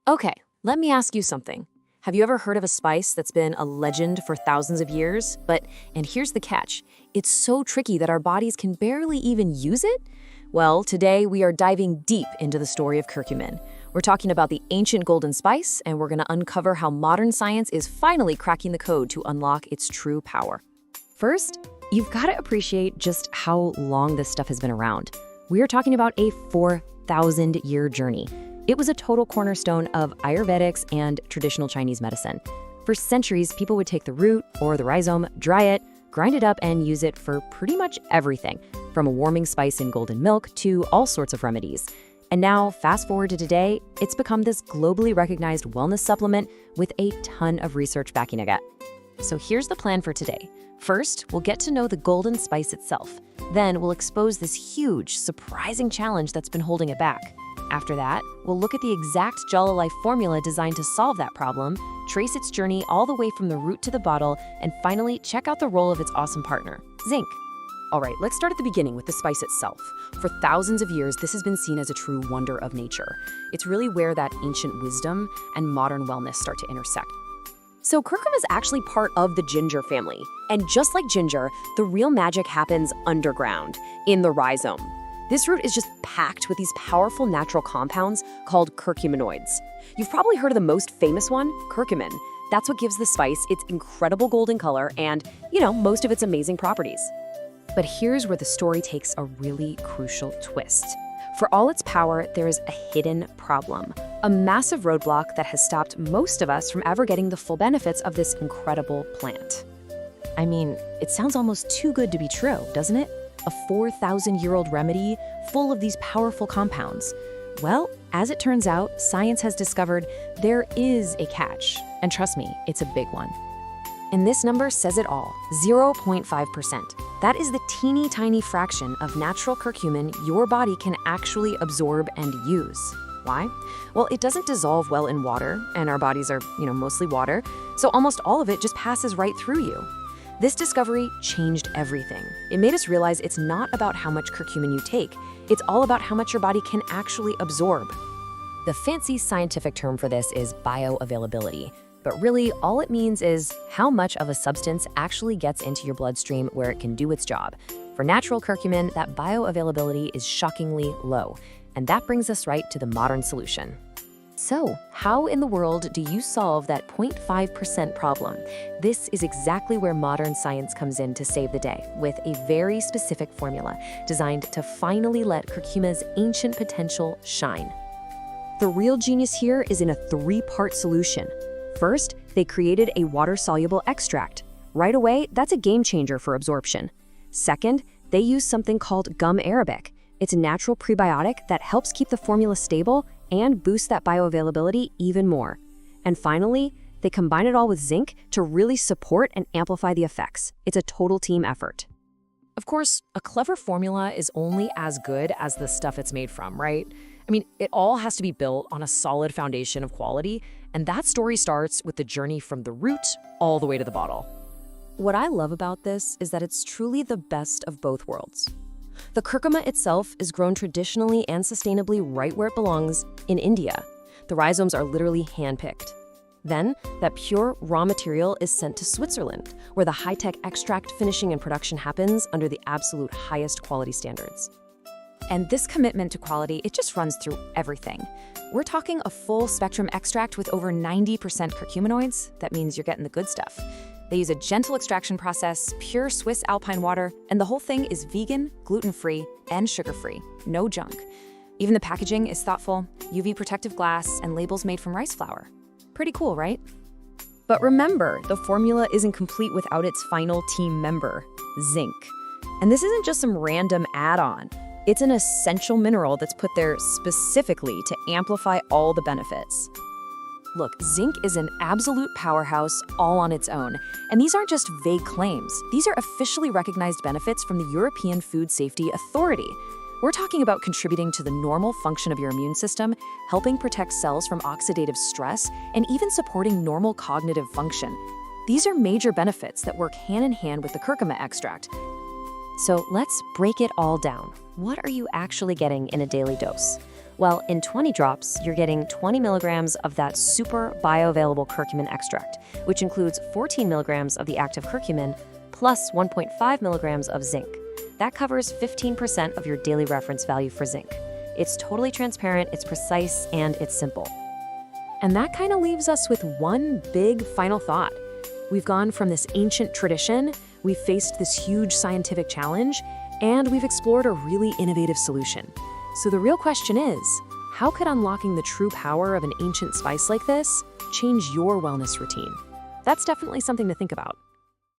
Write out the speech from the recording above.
Okay, let me ask you something. Have you ever heard of a spice that's been a legend for thousands of years? And here's the catch, it's so tricky that our bodies can barely even use it? Well, today we are diving deep into the story of curcumin. We're talking about the ancient golden spice, and we're gonna uncover how modern science is finally cracking the code to unlock its true power. First, you've gotta appreciate just how long this stuff has been around. We are talking about a 4,000-year journey. It was a total cornerstone of Ayurvedics and traditional Chinese medicine. For centuries, people would take the root or the rhizome, dry it, grind it up, and use it for pretty much everything, from a warming spice in golden milk to all sorts of remedies. And now, fast forward to today, it's become this globally recognized wellness supplement with a ton of research backing it up. So here's the plan for today. First, we'll get to know the golden spice itself. Then we'll expose this huge, surprising challenge that's been holding it back. After that, we'll look at the exact Jala Life formula designed to solve that problem, trace its journey all the way from the root to the bottle, and finally check out the role of its awesome partner, zinc. All right, let's start at the beginning with the spice itself. For thousands of years, this has been seen as a true wonder of nature. It's really where that ancient wisdom and modern wellness start to intersect. So curcum is actually part of the ginger family. And just like ginger, the real magic happens underground, in the rhizome. This root is just packed with these powerful natural compounds called curcuminoids. You've probably heard of the most famous one, curcumin. That's what gives the spice its incredible golden color and, most of its amazing properties. But here's where the story takes a really crucial twist. For all its power, there is a hidden problem, a massive roadblock that has stopped most of us from ever getting the full benefits of this incredible plant. I mean, it sounds almost too good to be true, doesn't it? A 4,000-year-old remedy full of these powerful compounds. Well, as it turns out, science has discovered there is a catch. And trust me, it's a big one. And this number says it all, 0.5%. That is the teeny tiny fraction of natural curcumin your body can actually absorb and use. Why? Well, it doesn't dissolve well in water, and our bodies are, mostly water, so almost all of it just passes right through you. This discovery changed everything. It made us realize it's not about how much curcumin you take, it's all about how much your body can actually absorb. The fancy scientific term for this is bioavailability, but really all it means is how much of a substance actually gets into your bloodstream where it can do its job. For natural curcumin, that bioavailability is shockingly low, and that brings us right to the modern solution. So, how in the world do you solve that 0.5% problem? This is exactly where modern science comes in to save the day, with a very specific formula designed to finally let curcuma's ancient potential shine. The real genius here is in a three-part solution. First, they created a water-soluble extract. Right away, that's a game changer for absorption. Second, they use something called gum arabic. It's a natural prebiotic that helps keep the formula stable and boost that bioavailability even more. And finally, they combine it all with zinc to really support and amplify the effects. It's a total team effort. Of course, a clever formula is only as good as the stuff it's made from, right? I mean, it all has to be built on a solid foundation of quality, and that story starts with the journey from the root all the way to the bottle. What I love about this is that it's truly the best of both worlds. The curcuma itself is grown traditionally and sustainably right where it belongs, in India. The rhizomes are literally handpicked. Then, that pure raw material is sent to Switzerland, where the high-tech extract finishing and production happens under the absolute highest quality standards. And this commitment to quality, it just runs through everything. We're talking a full spectrum extract with over 90% curcuminoids. That means you're getting the good stuff. They use a gentle extraction process, pure Swiss alpine water, and the whole thing is vegan, gluten-free, and sugar-free. No junk. Even the packaging is thoughtful, UV protective glass, and labels made from rice flour. Pretty cool, right? But remember, the formula isn't complete without its final team member, zinc. And this isn't just some random add-on. It's an essential mineral that's put there specifically to amplify all the benefits. Look, zinc is an absolute powerhouse all on its own. And these aren't just vague claims. These are officially recognized benefits from the European Food Safety Authority. We're talking about contributing to the normal function of your immune system, helping protect cells from oxidative stress, and even supporting normal cognitive function. These are major benefits that work hand in hand with the curcuma extract. So let's break it all down. What are you actually getting in a daily dose? Well, in 20 drops, you're getting 20 milligrams of that super bioavailable curcumin extract, which includes 14 milligrams of the active curcumin plus 1.5 milligrams of zinc. That covers 15% of your daily reference value for zinc. It's totally transparent, it's precise, and it's simple. And that kind of leaves us with one big final thought. We've gone from this ancient tradition, we've faced this huge scientific challenge, and we've explored a really innovative solution. So the real question is, how could unlocking the true power of an ancient spice like this change your wellness routine? That's definitely something to think about.